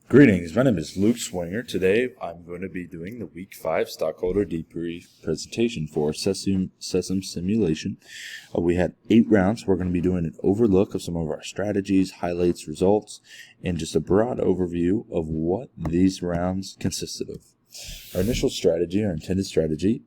Greetings, my name is Luke Swanger. Today I'm going to be doing the Week 5 Stockholder Debrief presentation for Sesame Simulation. We had 8 rounds. We're going to be doing an overlook of some of our strategies, highlights, results, and just a broad overview of what these rounds consisted of. Our initial strategy, our intended strategy,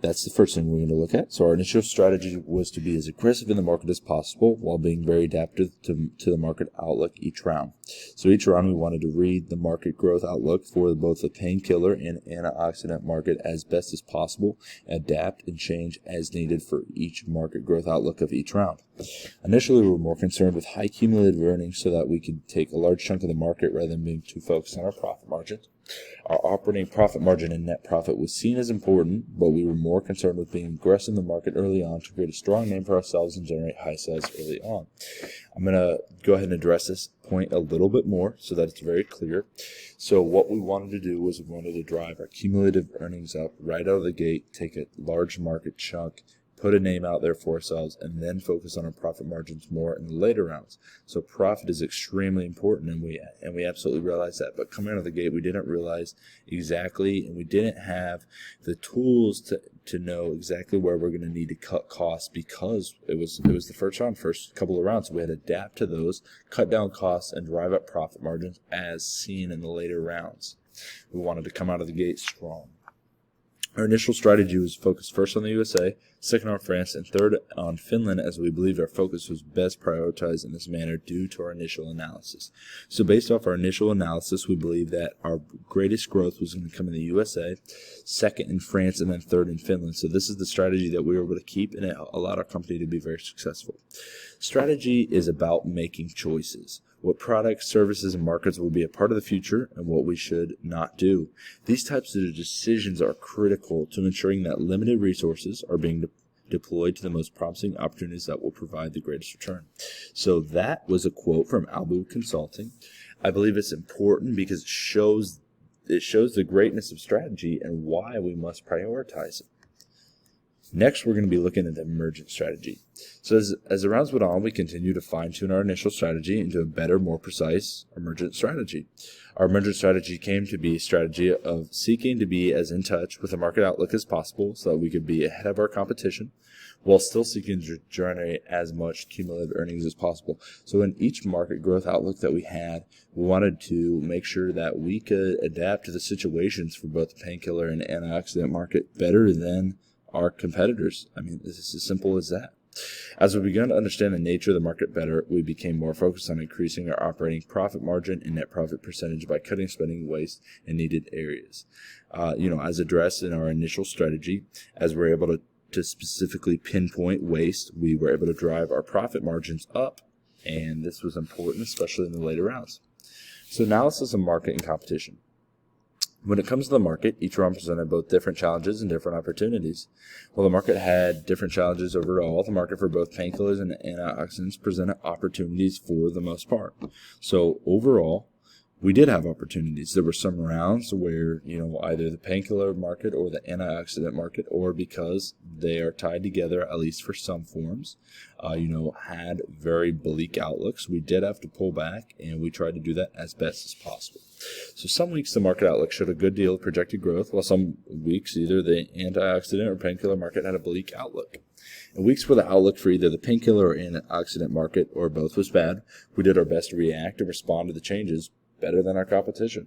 that's the first thing we're going to look at. So our initial strategy was to be as aggressive in the market as possible while being very adaptive to the market outlook each round. So each round we wanted to read the market growth outlook for both the painkiller and antioxidant market as best as possible, adapt and change as needed for each market growth outlook of each round. Initially, we were more concerned with high cumulative earnings so that we could take a large chunk of the market rather than being too focused on our profit margin. Our operating profit margin and net profit was seen as important, but we were more concerned with being aggressive in the market early on to create a strong name for ourselves and generate high sales early on. I'm going to go ahead and address this point a little bit more so that it's very clear. So what we wanted to do was we wanted to drive our cumulative earnings up right out of the gate, take a large market chunk, put a name out there for ourselves, and then focus on our profit margins more in the later rounds. So profit is extremely important, and we absolutely realize that. But coming out of the gate, we didn't realize exactly, and we didn't have the tools to know exactly where we're going to need to cut costs because it was the first couple of rounds. So we had to adapt to those, cut down costs, and drive up profit margins as seen in the later rounds. We wanted to come out of the gate strong. Our initial strategy was focused first on the USA, second on France, and third on Finland, as we believed our focus was best prioritized in this manner due to our initial analysis. So based off our initial analysis, we believe that our greatest growth was going to come in the USA, second in France, and then third in Finland. So this is the strategy that we were able to keep, and it allowed our company to be very successful. Strategy is about making choices. What products, services, and markets will be a part of the future and what we should not do. These types of decisions are critical to ensuring that limited resources are being deployed to the most promising opportunities that will provide the greatest return. So that was a quote from Albu Consulting. I believe it's important because it shows the greatness of strategy and why we must prioritize it. Next, we're going to be looking at the emergent strategy. So as the rounds went on, we continued to fine-tune our initial strategy into a better, more precise emergent strategy. Our emergent strategy came to be a strategy of seeking to be as in touch with the market outlook as possible so that we could be ahead of our competition while still seeking to generate as much cumulative earnings as possible. So in each market growth outlook that we had, we wanted to make sure that we could adapt to the situations for both the painkiller and antioxidant market better than our competitors. I mean, this is as simple as that. As we began to understand the nature of the market better, we became more focused on increasing our operating profit margin and net profit percentage by cutting spending, waste, and needed areas. As addressed in our initial strategy, as we're able to specifically pinpoint waste, we were able to drive our profit margins up, and this was important, especially in the later rounds. So analysis of market and competition. When it comes to the market, each round presented both different challenges and different opportunities. While the market had different challenges overall, the market for both painkillers and antioxidants presented opportunities for the most part. So overall, we did have opportunities. There were some rounds where, either the painkiller market or the antioxidant market, or because they are tied together, at least for some forms, had very bleak outlooks. We did have to pull back, and we tried to do that as best as possible. So some weeks the market outlook showed a good deal of projected growth, while some weeks either the antioxidant or painkiller market had a bleak outlook. In weeks where the outlook for either the painkiller or antioxidant market or both was bad, we did our best to react and respond to the changes better than our competition.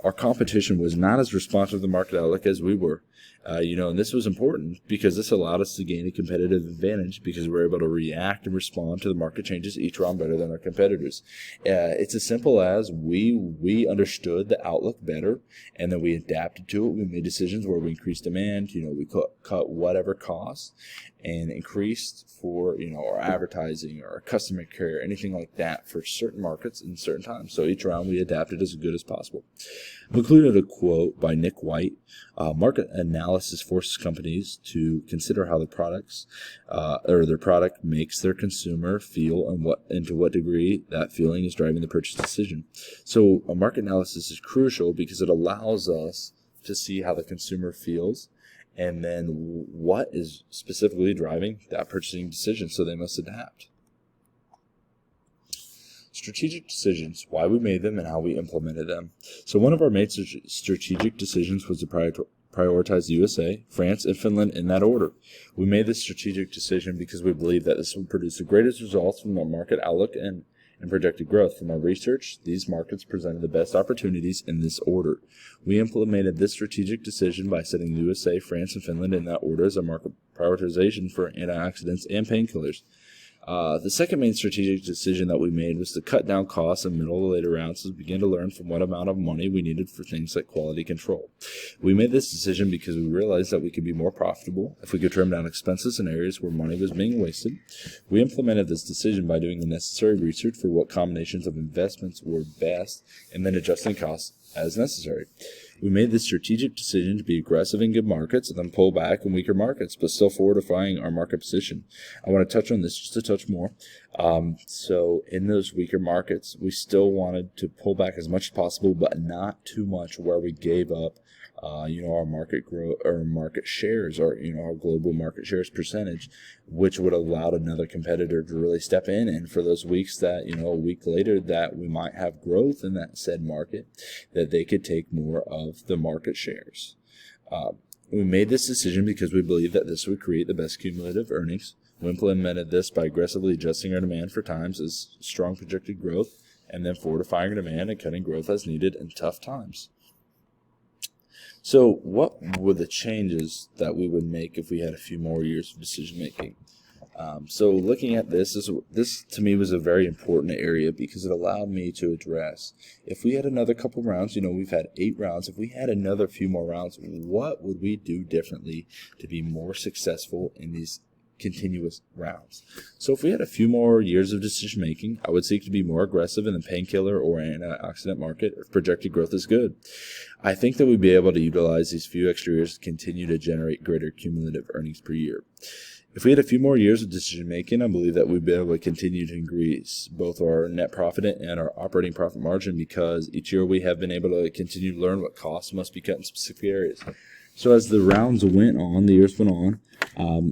Our competition was not as responsive to the market outlook as we were. And this was important because this allowed us to gain a competitive advantage because we were able to react and respond to the market changes each round better than our competitors. It's as simple as we understood the outlook better, and then we adapted to it. We made decisions where we increased demand. We cut whatever costs and increased for our advertising or our customer care, anything like that for certain markets in certain times. So each round we adapted as good as possible. I've included a quote by Nick White. Market analysis forces companies to consider how the products or their product makes their consumer feel and to what degree that feeling is driving the purchase decision. So a market analysis is crucial because it allows us to see how the consumer feels and then what is specifically driving that purchasing decision, so they must adapt. Strategic decisions, why we made them and how we implemented them. So one of our main strategic decisions was to prioritize the USA, France, and Finland in that order. We made this strategic decision because we believe that this would produce the greatest results from our market outlook and projected growth. From our research, these markets presented the best opportunities in this order. We implemented this strategic decision by setting the USA, France, and Finland in that order as a market prioritization for antioxidants and painkillers. The second main strategic decision that we made was to cut down costs in middle to later rounds and begin to learn from what amount of money we needed for things like quality control. We made this decision because we realized that we could be more profitable if we could trim down expenses in areas where money was being wasted. We implemented this decision by doing the necessary research for what combinations of investments were best and then adjusting costs as necessary. We made this strategic decision to be aggressive in good markets and then pull back in weaker markets, but still fortifying our market position. I want to touch on this just a touch more. So in those weaker markets, we still wanted to pull back as much as possible, but not too much where we gave up our market growth or market shares, or our global market shares percentage, which would allow another competitor to really step in. And for those weeks that a week later that we might have growth in that said market, that they could take more of the market shares. We made this decision because we believe that this would create the best cumulative earnings. We implemented this by aggressively adjusting our demand for times as strong projected growth, and then fortifying our demand and cutting growth as needed in tough times. So what were the changes that we would make if we had a few more years of decision making? So looking at this to me was a very important area because it allowed me to address, if we had another couple rounds, we've had 8 rounds, if we had another few more rounds, what would we do differently to be more successful in these continuous rounds? So if we had a few more years of decision making, I would seek to be more aggressive in the painkiller or antioxidant market if projected growth is good. I think that we'd be able to utilize these few extra years to continue to generate greater cumulative earnings per year. If we had a few more years of decision making, I believe that we'd be able to continue to increase both our net profit and our operating profit margin, because each year we have been able to continue to learn what costs must be cut in specific areas. So as the rounds went on, the years went on,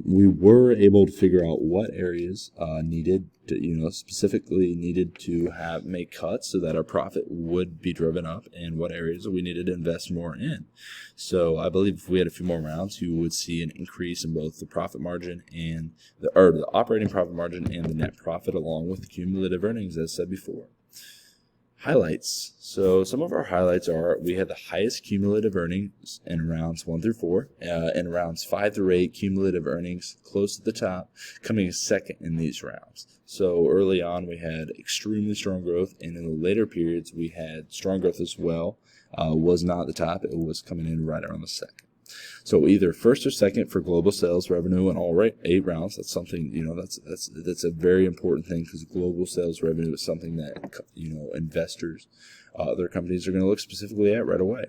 we were able to figure out what areas specifically needed to make cuts so that our profit would be driven up, and what areas we needed to invest more in. So I believe if we had a few more rounds, you would see an increase in both the profit margin and the operating profit margin and the net profit, along with the cumulative earnings, as said before. Highlights. So some of our highlights are: we had the highest cumulative earnings in rounds 1 through 4. In rounds 5 through 8, cumulative earnings close to the top, coming second in these rounds. So early on we had extremely strong growth, and in the later periods we had strong growth as well. Was not the top, it was coming in right around the second. So either first or second for global sales revenue in all 8 rounds. That's something, that's a very important thing, because global sales revenue is something that, investors, other companies are going to look specifically at right away.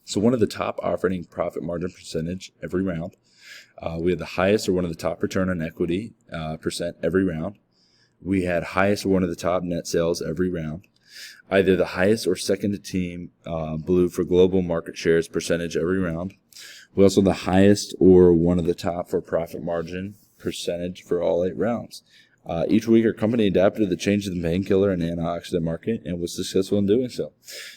So one of the top operating profit margin percentage every round. We had the highest or one of the top return on equity percent every round. We had highest or one of the top net sales every round. Either the highest or second to team blue for global market shares percentage every round. We also had the highest or one of the top for profit margin percentage for all 8 rounds. Each week our company adapted to the change in the painkiller and antioxidant market and was successful in doing so.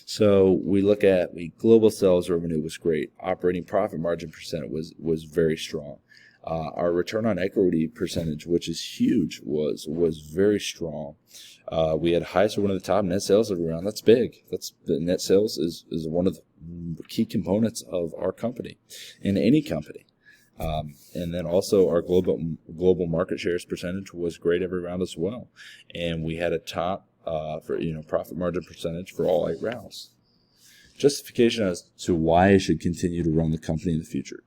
So we look at global sales revenue was great. Operating profit margin percent was very strong. Our return on equity percentage, which is huge, was very strong. We had highest or one of the top net sales every round. That's big. The net sales is one of the key components of our company, in any company. And then also our global market shares percentage was great every round as well. And we had a top for profit margin percentage for all 8 rounds. Justification as to why I should continue to run the company in the future.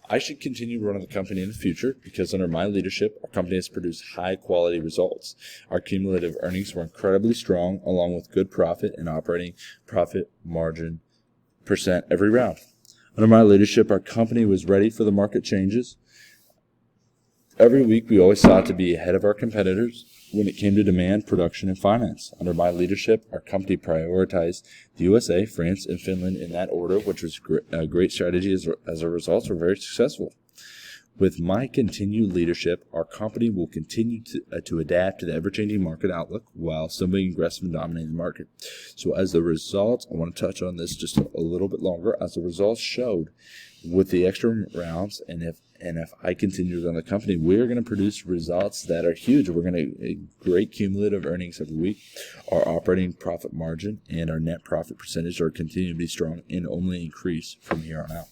I should continue running the company in the future because under my leadership, our company has produced high-quality results. Our cumulative earnings were incredibly strong, along with good profit and operating profit margin percent every round. Under my leadership, our company was ready for the market changes. Every week, we always sought to be ahead of our competitors when it came to demand, production, and finance. Under my leadership, our company prioritized the USA, France, and Finland in that order, which was a great strategy. As a result, we're very successful. With my continued leadership, our company will continue to adapt to the ever-changing market outlook while still being aggressive and dominating the market. So as the results, I want to touch on this just a little bit longer. As the results showed with the extra rounds, and if I continue to run the company, we're going to produce results that are huge. We're going to great cumulative earnings every week. Our operating profit margin and our net profit percentage are continuing to be strong and only increase from here on out.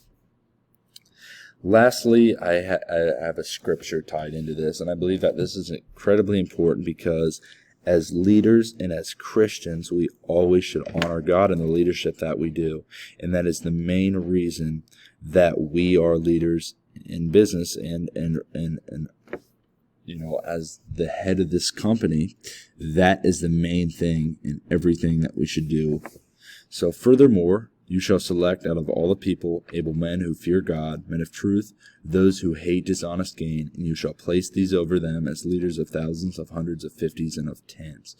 Lastly, I have a scripture tied into this, and I believe that this is incredibly important because as leaders and as Christians, we always should honor God in the leadership that we do. And that is the main reason that we are leaders in business and as the head of this company, that is the main thing in everything that we should do. So furthermore, you shall select out of all the people able men who fear God, men of truth, those who hate dishonest gain, and you shall place these over them as leaders of thousands, of hundreds, of fifties, and of tens.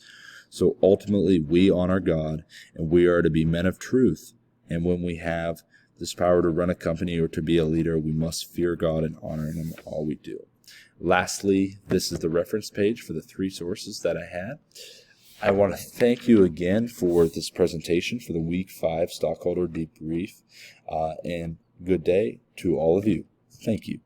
So ultimately, we honor God, and we are to be men of truth. And when we have this power to run a company or to be a leader, we must fear God and honor Him in all we do. Lastly, this is the reference page for the 3 sources that I had. I want to thank you again for this presentation for the Week 5 Stockholder Debrief, and good day to all of you. Thank you.